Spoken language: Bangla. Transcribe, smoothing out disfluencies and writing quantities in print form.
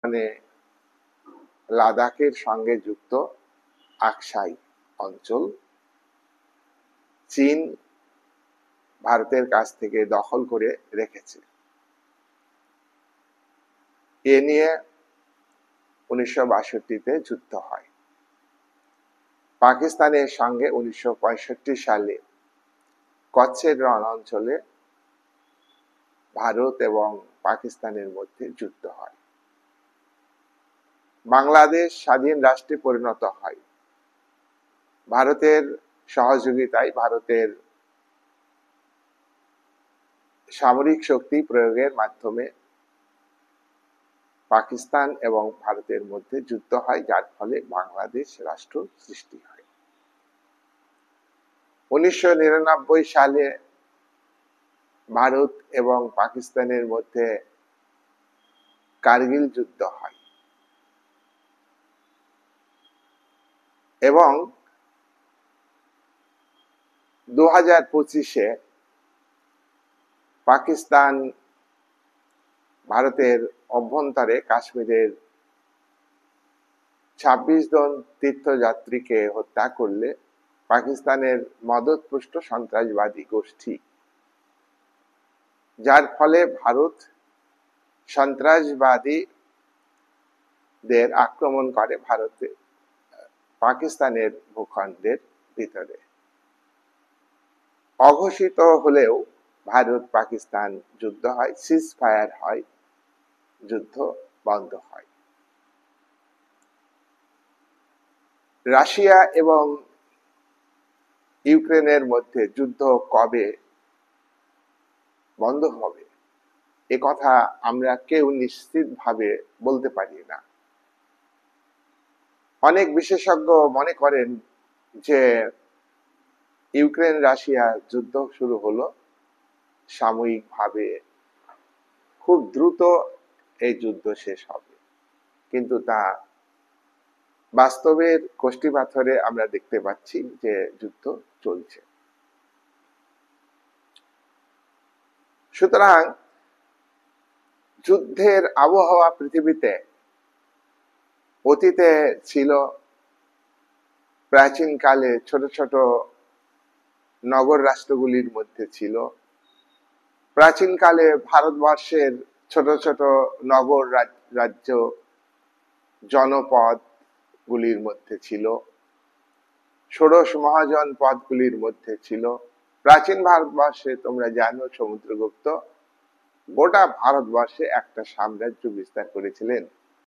মানে লাদাখের সঙ্গে যুক্ত আকসাই অঞ্চল চীন ভারতের কাছ থেকে দখল করে রেখেছে। এ নিয়ে 1962-তে যুদ্ধ হয়। পাকিস্তানের সঙ্গে 1965 সালে কচ্ছের রণ অঞ্চলে ভারত এবং পাকিস্তানের মধ্যে যুদ্ধ হয়। বাংলাদেশ স্বাধীন রাষ্ট্রে পরিণত হয়। ভারতের সহযোগিতায় ভারতের সামরিক শক্তি প্রয়োগের মাধ্যমে পাকিস্তান এবং ভারতের মধ্যে যুদ্ধ হয়, যার ফলে বাংলাদেশ রাষ্ট্র সৃষ্টি হয়। 1999 সালে ভারত এবং পাকিস্তানের মধ্যে কার্গিল যুদ্ধ হয় এবং 2025-এ পাকিস্তান ভারতের অভ্যন্তরে কাশ্মীরের 26 জন তীর্থযাত্রীকে হত্যা করলে পাকিস্তানের মদতপুষ্ট সন্ত্রাসবাদী গোষ্ঠী, যার ফলে ভারত সন্ত্রাসবাদীদের আক্রমণ করে ভারতে পাকিস্তানের ভূখণ্ডের ভিতরে। অঘোষিত হলেও ভারত পাকিস্তান যুদ্ধ হয়, সিজ ফায়ার হয়, যুদ্ধ বন্ধ হয়। রাশিয়া এবং ইউক্রেনের মধ্যে যুদ্ধ কবে বন্ধ হবে এ কথা আমরা কেউ নিশ্চিতভাবে বলতে পারি না। অনেক বিশেষজ্ঞ মনে করেন যে ইউক্রেন রাশিয়া যুদ্ধ শুরু হলো সাময়িকভাবে, খুব দ্রুত এই যুদ্ধ শেষ হবে, কিন্তু তা বাস্তবের কষ্টি পাথরে আমরা দেখতে পাচ্ছি যে যুদ্ধ চলছে। সুতরাং যুদ্ধের আবহাওয়া পৃথিবীতে অতীতে ছিল। প্রাচীনকালে ছোট ছোট নগর রাষ্ট্রগুলির মধ্যে ছিল। প্রাচীনকালে ভারতবর্ষের ছোট ছোট নগর রাজ্য জনপদ গুলির মধ্যে ছিল, ষোড়শ মহাজনপদগুলির মধ্যে ছিল। প্রাচীন ভারতবর্ষে তোমরা জানো সমুদ্রগুপ্ত গোটা ভারতবর্ষে একটা সাম্রাজ্য বিস্তার করেছিলেন।